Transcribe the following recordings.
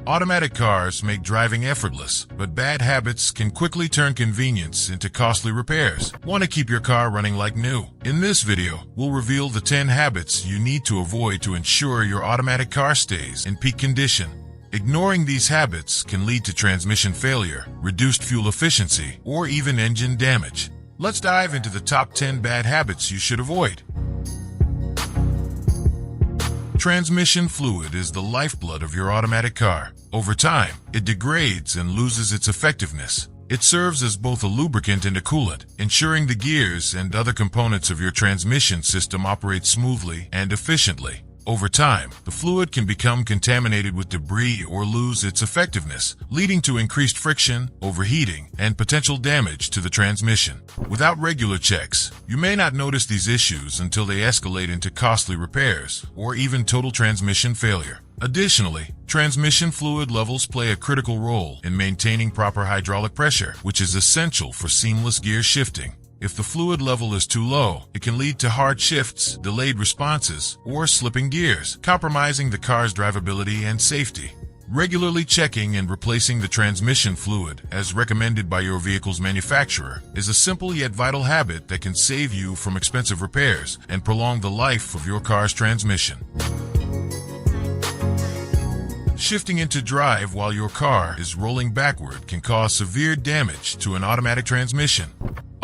Automatic cars make driving effortless, but bad habits can quickly turn convenience into costly repairs. Want to keep your car running like new? In this video, we'll reveal the 10 habits you need to avoid to ensure your automatic car stays in peak condition. Ignoring these habits can lead to transmission failure, reduced fuel efficiency, or even engine damage. Let's dive into the top 10 bad habits you should avoid. Transmission fluid is the lifeblood of your automatic car. Over time, it degrades and loses its effectiveness. It serves as both a lubricant and a coolant, ensuring the gears and other components of your transmission system operate smoothly and efficiently. Over time, the fluid can become contaminated with debris or lose its effectiveness, leading to increased friction, overheating, and potential damage to the transmission. Without regular checks, you may not notice these issues until they escalate into costly repairs or even total transmission failure. Additionally, transmission fluid levels play a critical role in maintaining proper hydraulic pressure, which is essential for seamless gear shifting. If the fluid level is too low, it can lead to hard shifts, delayed responses, or slipping gears, compromising the car's drivability and safety. Regularly checking and replacing the transmission fluid, as recommended by your vehicle's manufacturer, is a simple yet vital habit that can save you from expensive repairs and prolong the life of your car's transmission. Shifting into drive while your car is rolling backward can cause severe damage to an automatic transmission.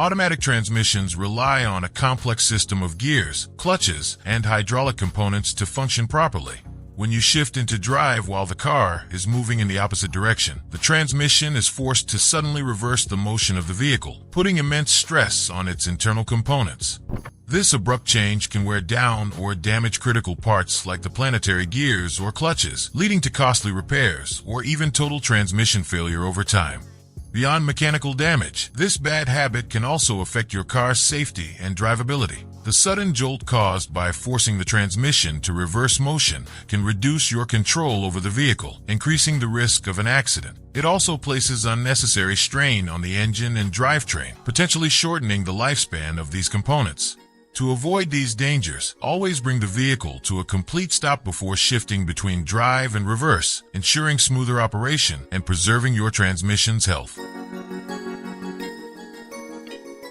Automatic transmissions rely on a complex system of gears, clutches, and hydraulic components to function properly. When you shift into drive while the car is moving in the opposite direction, the transmission is forced to suddenly reverse the motion of the vehicle, putting immense stress on its internal components. This abrupt change can wear down or damage critical parts like the planetary gears or clutches, leading to costly repairs or even total transmission failure over time. Beyond mechanical damage, this bad habit can also affect your car's safety and drivability. The sudden jolt caused by forcing the transmission to reverse motion can reduce your control over the vehicle, increasing the risk of an accident. It also places unnecessary strain on the engine and drivetrain, potentially shortening the lifespan of these components. To avoid these dangers, always bring the vehicle to a complete stop before shifting between drive and reverse, ensuring smoother operation and preserving your transmission's health.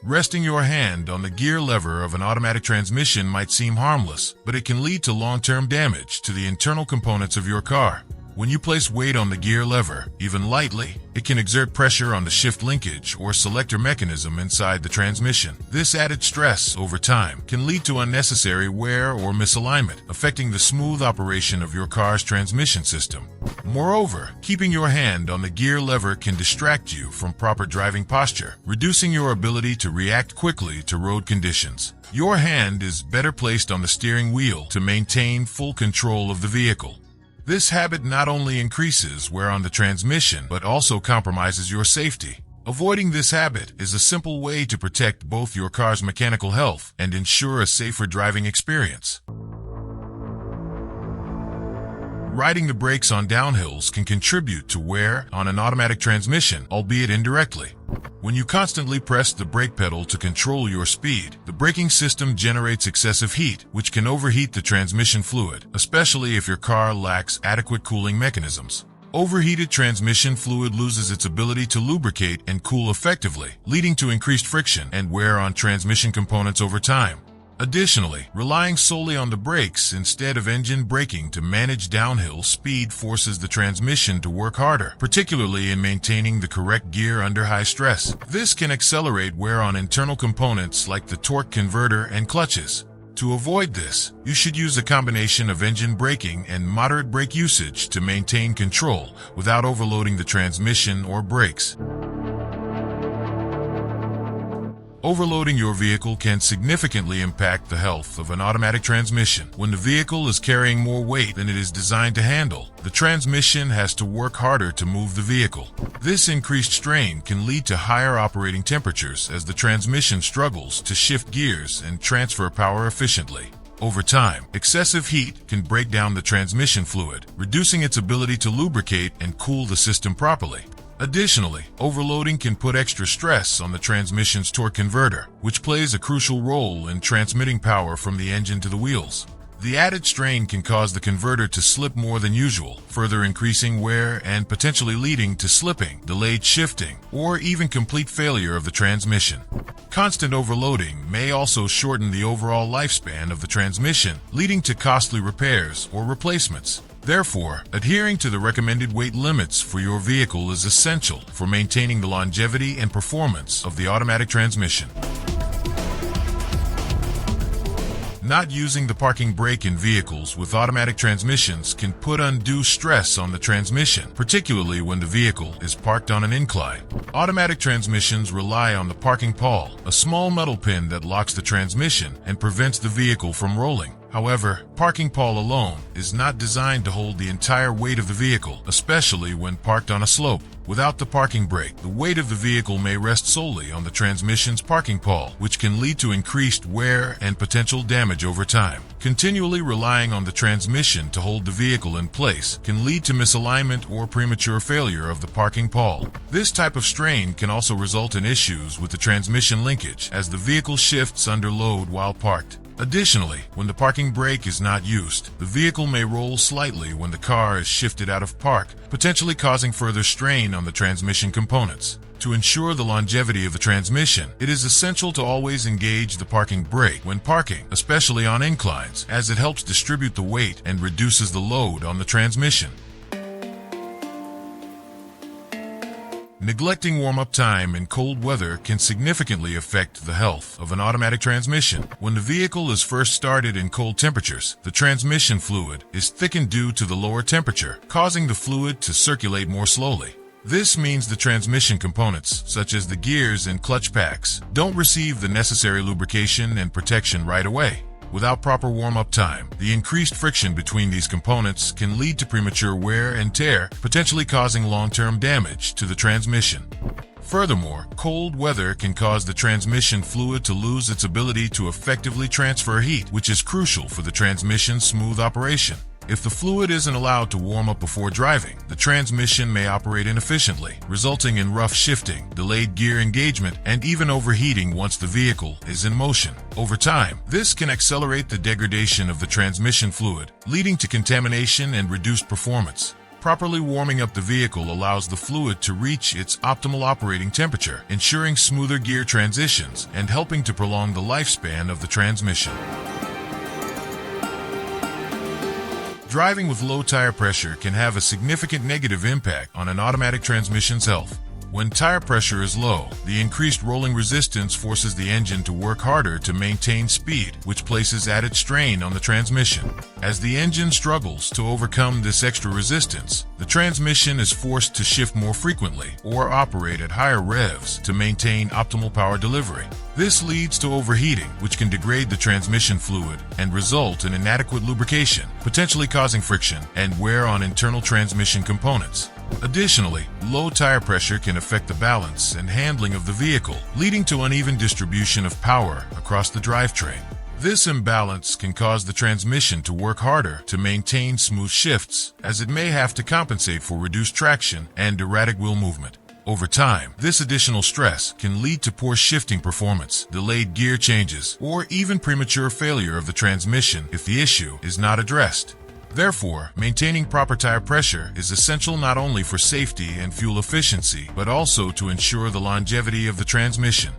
Resting your hand on the gear lever of an automatic transmission might seem harmless, but it can lead to long-term damage to the internal components of your car. When you place weight on the gear lever, even lightly, it can exert pressure on the shift linkage or selector mechanism inside the transmission. This added stress over time can lead to unnecessary wear or misalignment, affecting the smooth operation of your car's transmission system. Moreover, keeping your hand on the gear lever can distract you from proper driving posture, reducing your ability to react quickly to road conditions. Your hand is better placed on the steering wheel to maintain full control of the vehicle. This habit not only increases wear on the transmission, but also compromises your safety. Avoiding this habit is a simple way to protect both your car's mechanical health and ensure a safer driving experience. Riding the brakes on downhills can contribute to wear on an automatic transmission, albeit indirectly. When you constantly press the brake pedal to control your speed, the braking system generates excessive heat, which can overheat the transmission fluid, especially if your car lacks adequate cooling mechanisms. Overheated transmission fluid loses its ability to lubricate and cool effectively, leading to increased friction and wear on transmission components over time. Additionally, relying solely on the brakes instead of engine braking to manage downhill speed forces the transmission to work harder, particularly in maintaining the correct gear under high stress. This can accelerate wear on internal components like the torque converter and clutches. To avoid this, you should use a combination of engine braking and moderate brake usage to maintain control without overloading the transmission or brakes. Overloading your vehicle can significantly impact the health of an automatic transmission. When the vehicle is carrying more weight than it is designed to handle, the transmission has to work harder to move the vehicle. This increased strain can lead to higher operating temperatures as the transmission struggles to shift gears and transfer power efficiently. Over time, excessive heat can break down the transmission fluid, reducing its ability to lubricate and cool the system properly. Additionally, overloading can put extra stress on the transmission's torque converter, which plays a crucial role in transmitting power from the engine to the wheels. The added strain can cause the converter to slip more than usual, further increasing wear and potentially leading to slipping, delayed shifting, or even complete failure of the transmission. Constant overloading may also shorten the overall lifespan of the transmission, leading to costly repairs or replacements. Therefore, adhering to the recommended weight limits for your vehicle is essential for maintaining the longevity and performance of the automatic transmission. Not using the parking brake in vehicles with automatic transmissions can put undue stress on the transmission, particularly when the vehicle is parked on an incline. Automatic transmissions rely on the parking pawl, a small metal pin that locks the transmission and prevents the vehicle from rolling. However, parking pawl alone is not designed to hold the entire weight of the vehicle, especially when parked on a slope. Without the parking brake, the weight of the vehicle may rest solely on the transmission's parking pawl, which can lead to increased wear and potential damage over time. Continually relying on the transmission to hold the vehicle in place can lead to misalignment or premature failure of the parking pawl. This type of strain can also result in issues with the transmission linkage as the vehicle shifts under load while parked. Additionally, when the parking brake is not used, the vehicle may roll slightly when the car is shifted out of park, potentially causing further strain on the transmission components. To ensure the longevity of the transmission, it is essential to always engage the parking brake when parking, especially on inclines, as it helps distribute the weight and reduces the load on the transmission. Neglecting warm-up time in cold weather can significantly affect the health of an automatic transmission. When the vehicle is first started in cold temperatures, the transmission fluid is thickened due to the lower temperature, causing the fluid to circulate more slowly. This means the transmission components, such as the gears and clutch packs, don't receive the necessary lubrication and protection right away. Without proper warm-up time, the increased friction between these components can lead to premature wear and tear, potentially causing long-term damage to the transmission. Furthermore, cold weather can cause the transmission fluid to lose its ability to effectively transfer heat, which is crucial for the transmission's smooth operation. If the fluid isn't allowed to warm up before driving, the transmission may operate inefficiently, resulting in rough shifting, delayed gear engagement, and even overheating once the vehicle is in motion. Over time, this can accelerate the degradation of the transmission fluid, leading to contamination and reduced performance. Properly warming up the vehicle allows the fluid to reach its optimal operating temperature, ensuring smoother gear transitions and helping to prolong the lifespan of the transmission. Driving with low tire pressure can have a significant negative impact on an automatic transmission's health. When tire pressure is low, the increased rolling resistance forces the engine to work harder to maintain speed, which places added strain on the transmission. As the engine struggles to overcome this extra resistance, the transmission is forced to shift more frequently or operate at higher revs to maintain optimal power delivery. This leads to overheating, which can degrade the transmission fluid and result in inadequate lubrication, potentially causing friction and wear on internal transmission components. Additionally, low tire pressure can affect the balance and handling of the vehicle, leading to uneven distribution of power across the drivetrain. This imbalance can cause the transmission to work harder to maintain smooth shifts, as it may have to compensate for reduced traction and erratic wheel movement. Over time, this additional stress can lead to poor shifting performance, delayed gear changes, or even premature failure of the transmission if the issue is not addressed. Therefore, maintaining proper tire pressure is essential not only for safety and fuel efficiency, but also to ensure the longevity of the transmission.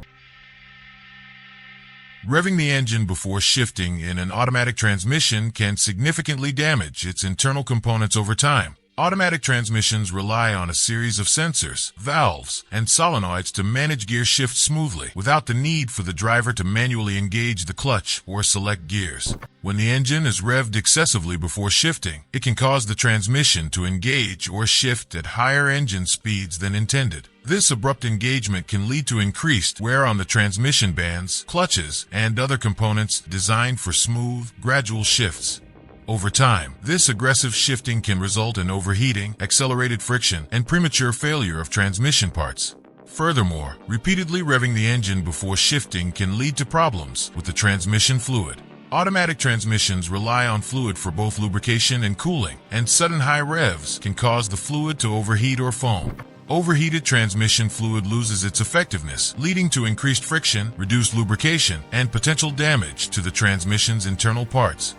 Revving the engine before shifting in an automatic transmission can significantly damage its internal components over time. Automatic transmissions rely on a series of sensors, valves, and solenoids to manage gear shifts smoothly, without the need for the driver to manually engage the clutch or select gears. When the engine is revved excessively before shifting, it can cause the transmission to engage or shift at higher engine speeds than intended. This abrupt engagement can lead to increased wear on the transmission bands, clutches, and other components designed for smooth, gradual shifts. Over time, this aggressive shifting can result in overheating, accelerated friction, and premature failure of transmission parts. Furthermore, repeatedly revving the engine before shifting can lead to problems with the transmission fluid. Automatic transmissions rely on fluid for both lubrication and cooling, and sudden high revs can cause the fluid to overheat or foam. Overheated transmission fluid loses its effectiveness, leading to increased friction, reduced lubrication, and potential damage to the transmission's internal parts.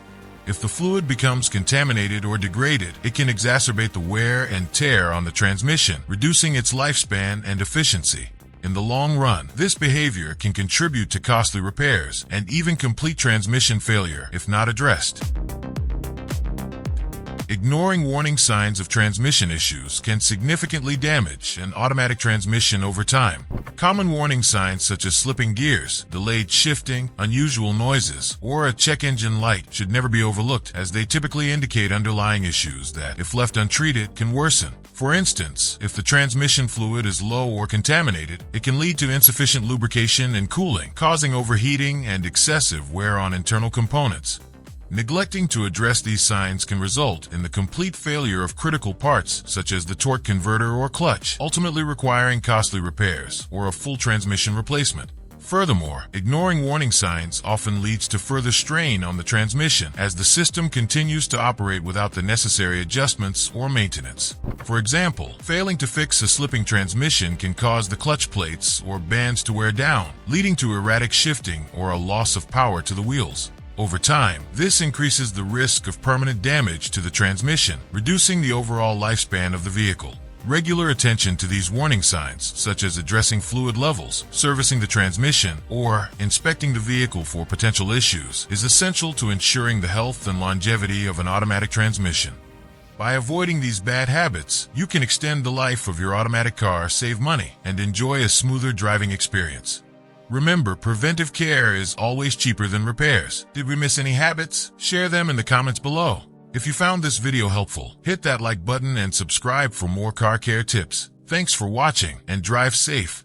If the fluid becomes contaminated or degraded, it can exacerbate the wear and tear on the transmission, reducing its lifespan and efficiency. In the long run, this behavior can contribute to costly repairs and even complete transmission failure if not addressed. Ignoring warning signs of transmission issues can significantly damage an automatic transmission over time. Common warning signs such as slipping gears, delayed shifting, unusual noises, or a check engine light should never be overlooked, as they typically indicate underlying issues that, if left untreated, can worsen. For instance, if the transmission fluid is low or contaminated, it can lead to insufficient lubrication and cooling, causing overheating and excessive wear on internal components. Neglecting to address these signs can result in the complete failure of critical parts such as the torque converter or clutch, ultimately requiring costly repairs or a full transmission replacement. Furthermore, ignoring warning signs often leads to further strain on the transmission as the system continues to operate without the necessary adjustments or maintenance. For example, failing to fix a slipping transmission can cause the clutch plates or bands to wear down, leading to erratic shifting or a loss of power to the wheels. Over time, this increases the risk of permanent damage to the transmission, reducing the overall lifespan of the vehicle. Regular attention to these warning signs, such as addressing fluid levels, servicing the transmission, or inspecting the vehicle for potential issues, is essential to ensuring the health and longevity of an automatic transmission. By avoiding these bad habits, you can extend the life of your automatic car, save money, and enjoy a smoother driving experience. Remember, preventive care is always cheaper than repairs. Did we miss any habits? Share them in the comments below. If you found this video helpful, hit that like button and subscribe for more car care tips. Thanks for watching and drive safe.